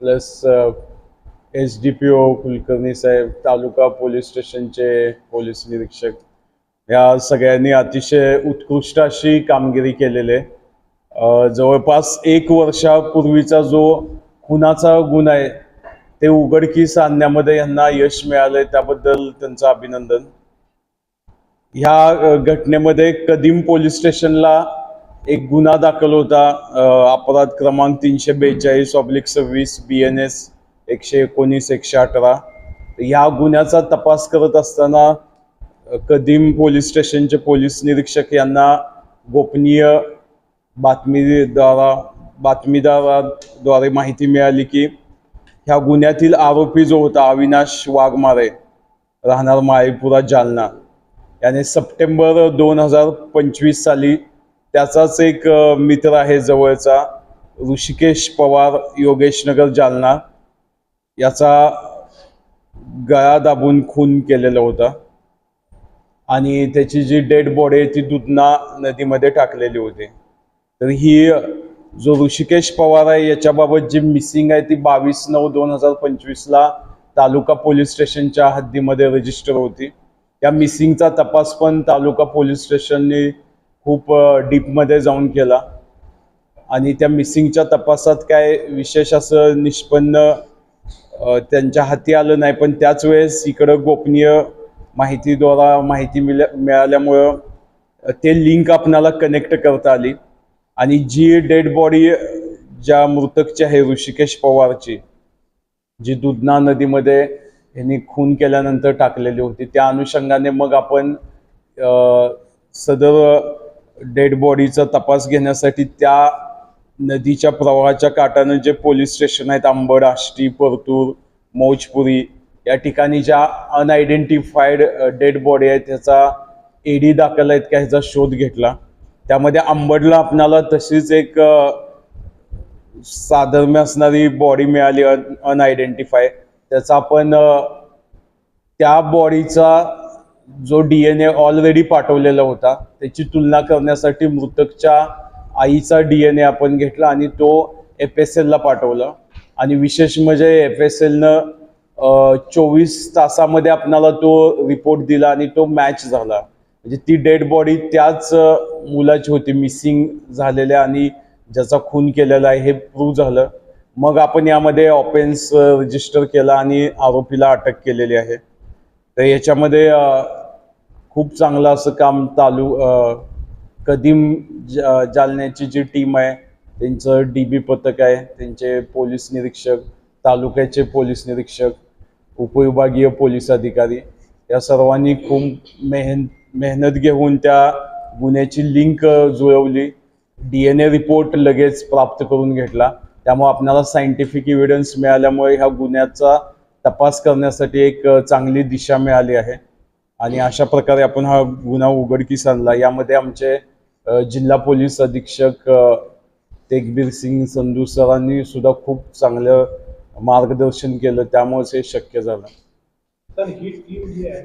Plus SDPO Kulkarni साहेब, तालुका police स्टेशनचे police निरीक्षक या सगळ्यांनी अतिशय उत्कृष्ट अशी कामगिरी केलेली आहे। जवळपास 1 वर्षापूर्वीचा जो खुनाचा गुन्हा आहे ते उघडकीस आणण्यामध्ये यांना यश मिळालंय, त्याबद्दल त्यांचं अभिनंदन। ह्या घटनेमध्ये कदीम पोलीस स्टेशनला एक गुन्हा दाखल होता, अपराध क्रमांक 342/26 BNS 119/118। ह्या गुन्ह्याचा तपास करत असताना कदीम पोलीस स्टेशनचे पोलीस निरीक्षक यांना गोपनीय बातमीदाराद्वारे माहिती मिळाली की ह्या गुन्ह्यातील आरोपी जो होता अविनाश वाघमारे, राहणार माळीपुरा, जालना, याने सप्टेंबर 2025 साली त्याचाच एक मित्र आहे जवळचा, ऋषिकेश पवार, योगेशनगर, जालना, याचा गळा दाबून खून केलेला होता आणि त्याची जी डेड बॉडी आहे ती दुधना नदीमध्ये टाकलेली होती। तर ही जो ऋषिकेश पवार आहे याच्याबाबत जी मिसिंग आहे ती 22/9/2025 तालुका पोलीस स्टेशनच्या हद्दीमध्ये रजिस्टर होती। या मिसिंगचा तपास पण तालुका पोलीस स्टेशनने खूप डीपमध्ये जाऊन केला आणि त्या मिसिंगच्या तपासात काय विशेष असं निष्पन्न त्यांच्या हाती आलं नाही, पण त्याच वेळेस इकडं गोपनीय माहिती मिळाल्यामुळं ते लिंक आपणाला कनेक्ट करता आली आणि जी डेड बॉडी ज्या मृतकची आहे ऋषिकेश पवारची, जी दुधना नदीमध्ये यांनी खून केल्यानंतर टाकलेली होती, त्या अनुषंगाने मग आपण सदर डेड बॉडीचा तपास घेण्यासाठी त्या नदीच्या प्रवाहाच्या काठानं जे पोलीस स्टेशन आहेत अंबड, आष्टी, परतूर, मौजपुरी या ठिकाणी ज्या अनआयडेंटिफाईड डेड बॉडी आहेत त्याचा AD दाखल आहेत का ह्याचा शोध घेतला। त्यामध्ये अंबडला आपणाला तशीच एक साधर्म्य असणारी बॉडी मिळाली अनआयडेंटिफाय। त्याचा आपण त्या बॉडीचा जो DNA ऑलरेडी पाठवलेला होता त्याची तुलना करण्यासाठी मृतकच्या आईचा DNA आपण घेतला आणि तो FSL ला पाठवला आणि विशेष म्हणजे FSL-नं 24 तासामध्ये आपणाला तो रिपोर्ट दिला आणि तो मॅच झाला। म्हणजे ती डेड बॉडी त्याच मुलाची होती, मिसिंग झालेल्या आणि ज्याचा खून केलेला आहे हे प्रूव्ह झालं। मग आपण यामध्ये ऑफेन्स रजिस्टर केला आणि आरोपीला अटक केलेली आहे। तर याच्यामध्ये खूप चांगलं असं काम कदीम जालन्याची जी टीम आहे त्यांचं DB पथक आहे, त्यांचे पोलीस निरीक्षक, तालुक्याचे पोलीस निरीक्षक, उपविभागीय पोलीस अधिकारी या सर्वांनी खूप मेहनत घेऊन त्या गुन्ह्याची लिंक जुळवली, DNA रिपोर्ट लगेच प्राप्त करून घेतला। त्यामुळे आपल्याला सायंटिफिक एव्हिडन्स मिळाल्यामुळे ह्या गुन्ह्याचा तपास करण्यासाठी एक चांगली दिशा मिळाली आहे आणि अशा प्रकारे आपण हा गुन्हा उघडकीस आणला। यामध्ये आमचे जिल्हा पोलीस अधीक्षक तेगबीर सिंग संधू सरांनी सुद्धा खूप चांगलं मार्गदर्शन केलं, त्यामुळे हे शक्य झालं। तर ही टीम जी आहे